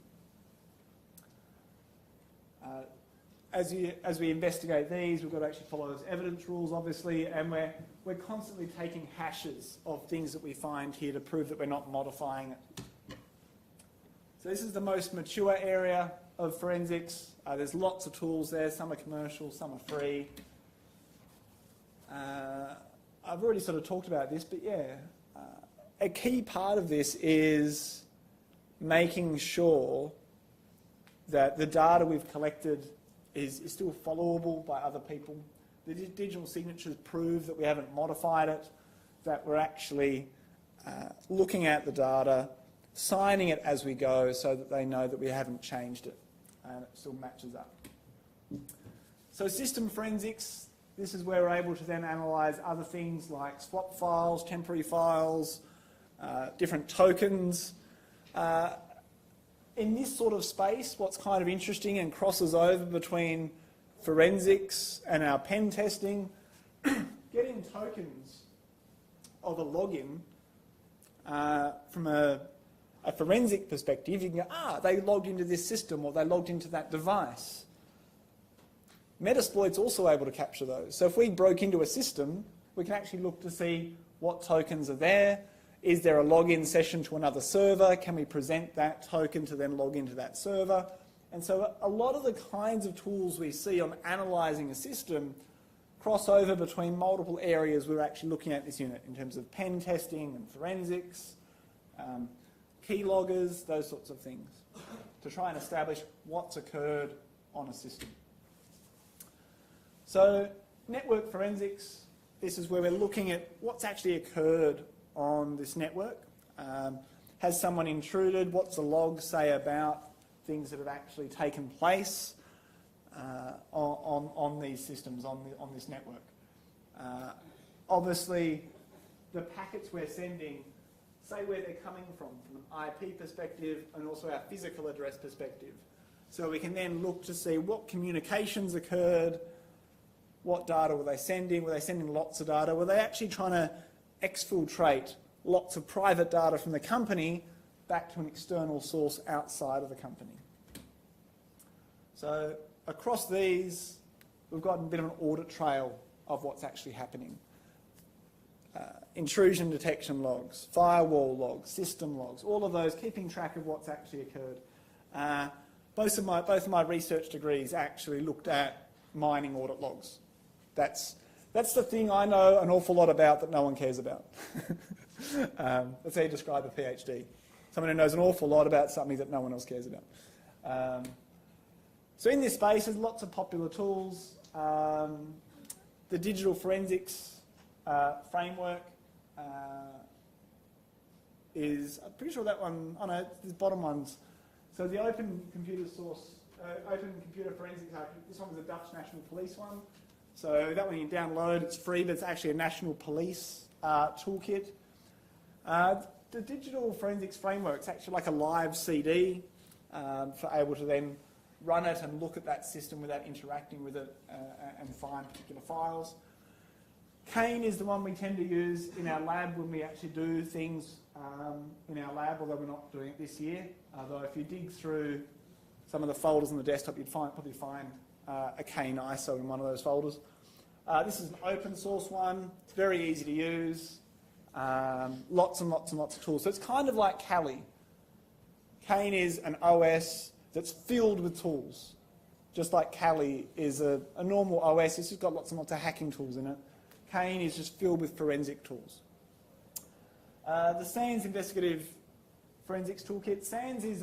As we investigate these, we've got to actually follow those evidence rules, obviously, and we're constantly taking hashes of things that we find here to prove that we're not modifying it. So this is the most mature area of forensics. There's lots of tools there. Some are commercial, some are free. I've already sort of talked about this, but yeah, a key part of this is making sure that the data we've collected is still followable by other people. The digital signatures prove that we haven't modified it, that we're actually looking at the data, signing it as we go so that they know that we haven't changed it and it still matches up. So system forensics, this is where we're able to then analyse other things like swap files, temporary files, different tokens. In this sort of space, what's kind of interesting and crosses over between forensics and our pen testing, getting tokens of a login from a forensic perspective, you can go, they logged into this system or they logged into that device. Metasploit's also able to capture those. So if we broke into a system, we can actually look to see what tokens are there. Is there a login session to another server? Can we present that token to then log into that server? And so a lot of the kinds of tools we see on analysing a system cross over between multiple areas we're actually looking at this unit in terms of pen testing and forensics, key loggers, those sorts of things, to try and establish what's occurred on a system. So network forensics, this is where we're looking at what's actually occurred on this network. Has someone intruded? What's the log say about things that have actually taken place on these systems, on this network? Obviously, the packets we're sending say where they're coming from an IP perspective and also our physical address perspective. So we can then look to see what communications occurred, what data were they sending lots of data, were they actually trying to exfiltrate lots of private data from the company back to an external source outside of the company. So across these, we've got a bit of an audit trail of what's actually happening. Intrusion detection logs, firewall logs, system logs, all of those, keeping track of what's actually occurred. Both of my research degrees actually looked at mining audit logs. That's the thing I know an awful lot about that no one cares about. That's how you describe a PhD. Someone who knows an awful lot about something that no one else cares about. So in this space, there's lots of popular tools. The digital forensics framework is, I'm pretty sure that one, oh no, the bottom ones. So the Open Computer Forensics, this one was a Dutch National Police one. So that one you download, it's free, but it's actually a National Police toolkit. The digital forensics framework is actually like a live CD for able to then run it and look at that system without interacting with it and find particular files. Kane is the one we tend to use in our lab when we actually do things in our lab, although we're not doing it this year. Although if you dig through some of the folders on the desktop, you'd probably find a Kane ISO in one of those folders. This is an open source one. It's very easy to use. Lots and lots and lots of tools. So it's kind of like Kali. Kane is an OS that's filled with tools. Just like Kali is a normal OS, it's just got lots and lots of hacking tools in it. Kane is just filled with forensic tools. The SANS Investigative Forensics Toolkit. SANS is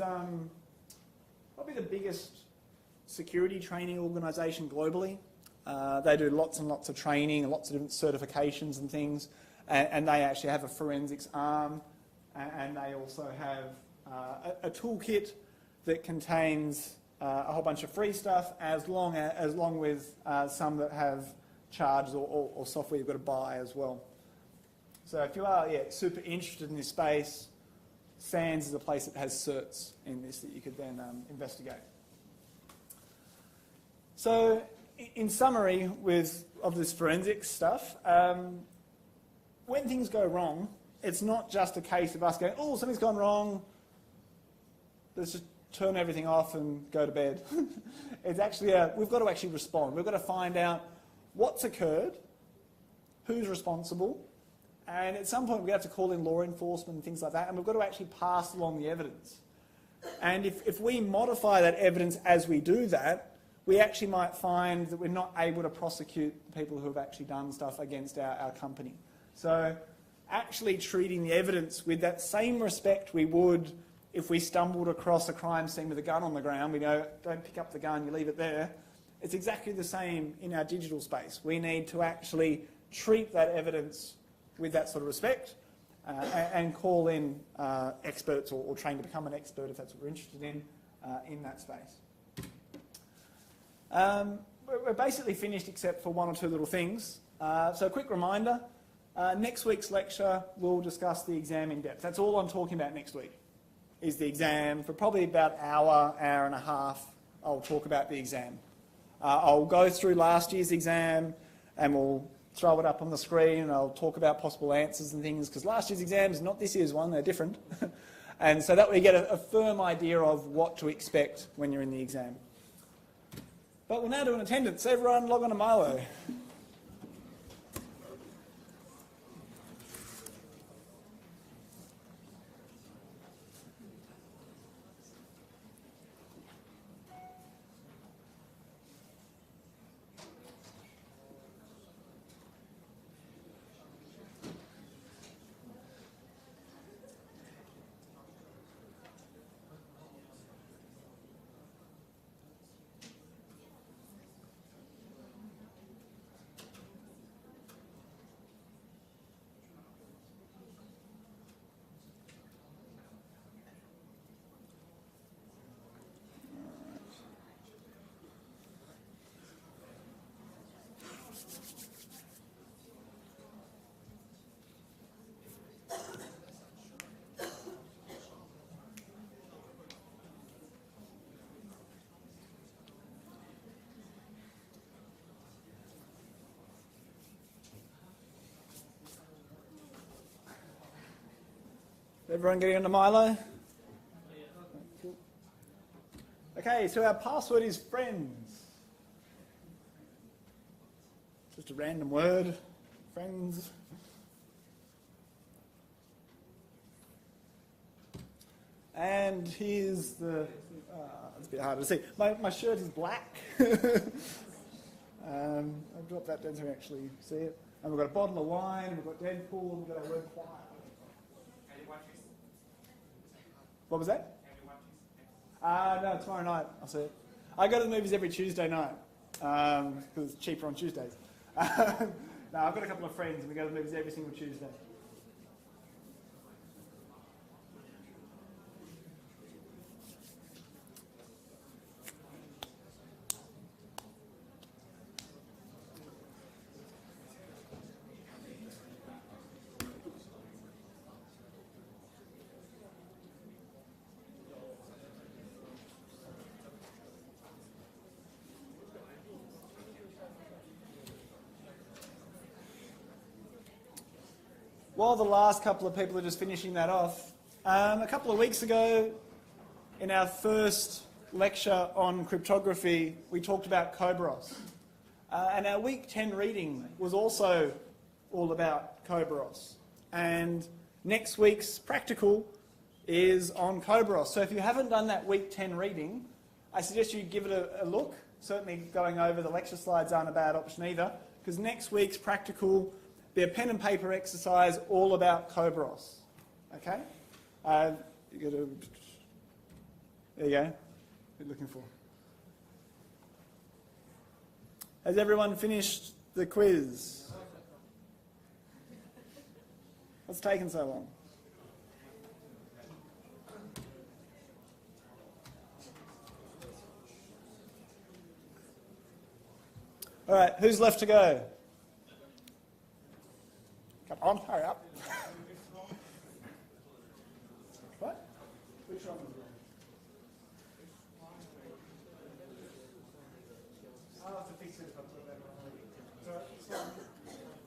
probably the biggest security training organisation globally. They do lots and lots of training and lots of different certifications and things. And they actually have a forensics arm. And they also have a toolkit that contains a whole bunch of free stuff as long with some that have charges or software you've got to buy as well. So if you are super interested in this space, SANS is a place that has certs in this that you could then investigate. So in summary of this forensics stuff, when things go wrong, it's not just a case of us going, oh, something's gone wrong, let's just turn everything off and go to bed. It's actually, we've got to actually respond. We've got to find out what's occurred, who's responsible, and at some point we have to call in law enforcement and things like that, and we've got to actually pass along the evidence. And if we modify that evidence as we do that, we actually might find that we're not able to prosecute the people who have actually done stuff against our company. So actually treating the evidence with that same respect we would if we stumbled across a crime scene with a gun on the ground. We go, don't pick up the gun, you leave it there. It's exactly the same in our digital space. We need to actually treat that evidence with that sort of respect and call in experts or train to become an expert if that's what we're interested in that space. We're basically finished except for one or two little things. So a quick reminder, next week's lecture we'll discuss the exam in depth. That's all I'm talking about next week, is the exam. For probably about an hour and a half, I'll talk about the exam. I'll go through last year's exam and we'll throw it up on the screen and I'll talk about possible answers and things, because last year's exam is not this year's one, they're different. And so that way you get a firm idea of what to expect when you're in the exam. But we'll now do an attendance. Everyone log on to Milo. Everyone getting into Milo? Okay, so our password is friends. Just a random word, friends. And here's the, it's a bit harder to see. My shirt is black. I'll drop that down so we actually see it. And we've got a bottle of wine, we've got Deadpool, we've got our word quiet. What was that? No, tomorrow night I'll see it. I go to the movies every Tuesday night because it's cheaper on Tuesdays. No, I've got a couple of friends and we go to the movies every single Tuesday. While the last couple of people are just finishing that off, a couple of weeks ago in our first lecture on cryptography, we talked about Kerberos. And our week 10 reading was also all about Kerberos. And next week's practical is on Kerberos. So if you haven't done that week 10 reading, I suggest you give it a look. Certainly going over the lecture slides aren't a bad option either, because next week's practical be a pen and paper exercise all about Kerberos. Okay? There you go. What are you looking for? Has everyone finished the quiz? What's taken so long? All right, who's left to go? Come on, hurry up. What? Which one was it? I'll have to fix it if I put that on. So,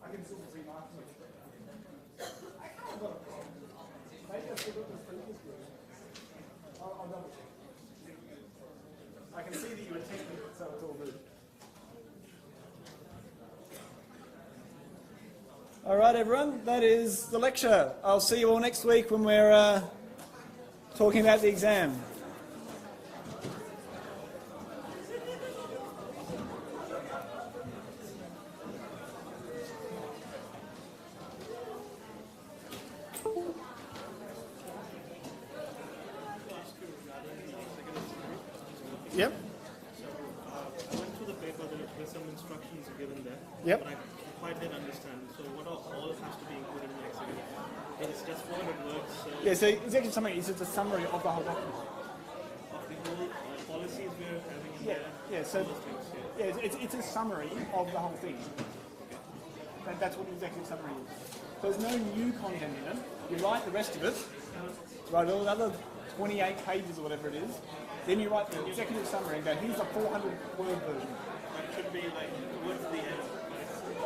I can still see marks. I can't have got a problem. Maybe I still got this previous group. I'll double check. I can see that you were technical, so it's all good. All right, everyone, that is the lecture. I'll see you all next week when we're talking about the exam. Yep. I went through the paper, there were some instructions given there. Yep. But I quite didn't understand. So what all has to be included in the executive? It's just 400 words. So Yeah, so executive summary is just a summary of the whole document. of the whole policies we're having in there. Yeah, so those things, it's a summary of the whole thing. That's what the executive summary is. So there's no new content in it. You write the rest of it, write all the other 28 pages or whatever it is, then you write the executive summary and go, here's a 400-word version. That should be like towards the end.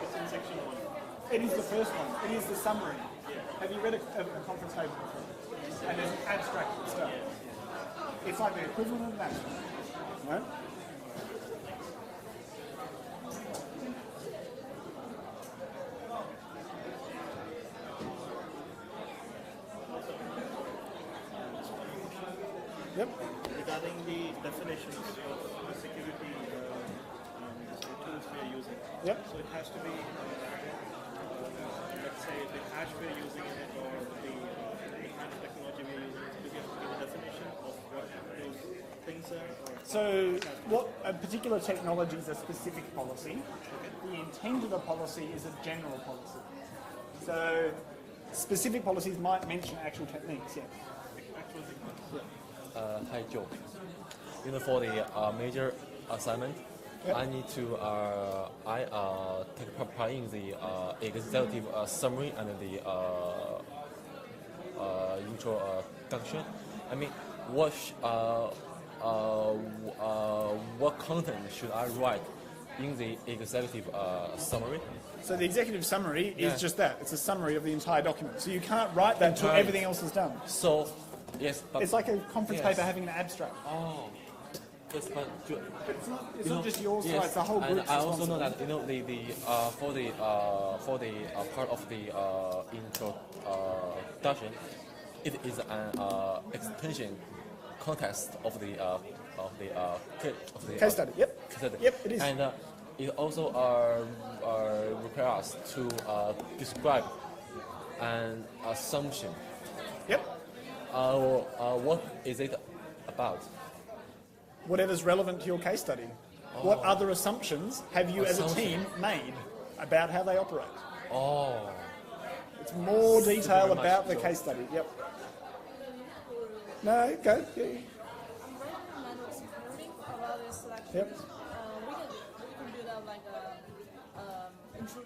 It's in section 1. It is the first one. It is the summary. Have you read a conference paper before? And there's an abstract and stuff. It's like the equivalent of that. Right? Yep. Regarding the definitions of the security tools we are using. Yep. So it has to be, let's say, the hash we're using in it or the kind of technology we're using. Do we have to give a definition of what those things are? Or So what a particular technology is a specific policy. The intent of a policy is a general policy. So specific policies might mention actual techniques, yes. actual technology? Hi Joe. For the major assignment, Yep. I need to take part in the executive summary and the introduction. I mean, what content should I write in the executive summary. So the executive summary Yeah. is just that. It's a summary of the entire document. So you can't write that until Entire- everything else is done. So, yes, but It's like a conference Yes. paper having an abstract. oh, yes, but It's not just your side, it's the whole and group's I also know responsibility. that for the part of the introduction, it is an extension context of the Case study, yep. case study. Yep, it is. And it also requires us to describe an assumption. Yep. What is it about? Whatever's relevant to your case study. What other assumptions have you as a team made about how they operate? Oh, It's more detail very much about the so. case study. Yep. No, go. Yeah. I'm writing a manual security about this selection. Yep. We can build out like a intro.